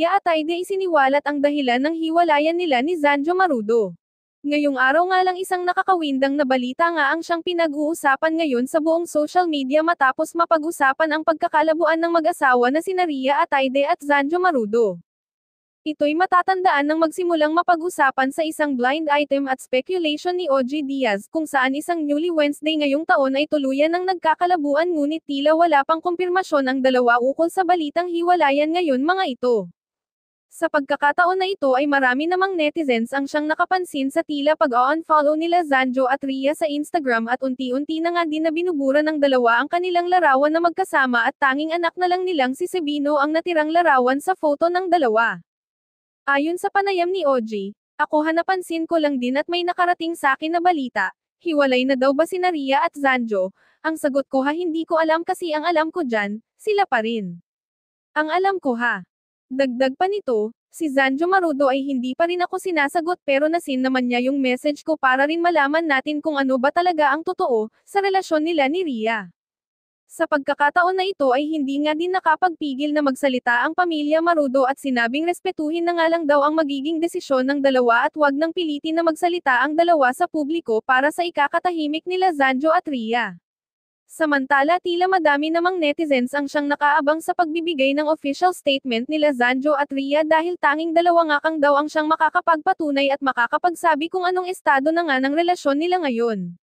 Ria Atayde isiniwalat ang dahilan ng hiwalayan nila ni Zanjo Marudo. Ngayong araw nga lang isang nakakawindang na balita nga ang siyang pinag-uusapan ngayon sa buong social media matapos mapag-usapan ang pagkakalabuan ng mag-asawa na sina Ria Atayde at Zanjo Marudo. Ito'y matatandaan nang magsimulang mapag-usapan sa isang blind item at speculation ni OG Diaz kung saan isang newly Wednesday ngayong taon ay tuluyan ng nagkakalabuan ngunit tila wala pang kumpirmasyon ang dalawa ukol sa balitang hiwalayan ngayon mga ito. Sa pagkakataon na ito ay marami namang netizens ang siyang nakapansin sa tila pag-unfollow nila Zanjo at Ria sa Instagram at unti-unti na nga din na binubura ng dalawa ang kanilang larawan na magkasama at tanging anak na lang nilang si Sebino ang natirang larawan sa photo ng dalawa. Ayon sa panayam ni OG, ako napansin ko lang din at may nakarating sa akin na balita, hiwalay na daw ba sina Ria at Zanjo? Ang sagot ko hindi ko alam kasi ang alam ko dyan, sila pa rin. Ang alam ko Dagdag pa nito, si Zanjo Marudo ay hindi pa rin ako sinasagot pero nasin naman niya yung message ko para rin malaman natin kung ano ba talaga ang totoo, sa relasyon nila ni Ria. Sa pagkakataon na ito ay hindi nga din nakapagpigil na magsalita ang pamilya Marudo at sinabing respetuhin na nga lang daw ang magiging desisyon ng dalawa at wag nang pilitin na magsalita ang dalawa sa publiko para sa ikakatahimik nila Zanjo at Ria. Samantala tila madami namang netizens ang siyang nakaabang sa pagbibigay ng official statement nila Zanjo at Ria dahil tanging dalawa nga kang daw ang siyang makakapagpatunay at makakapagsabi kung anong estado na nga ng relasyon nila ngayon.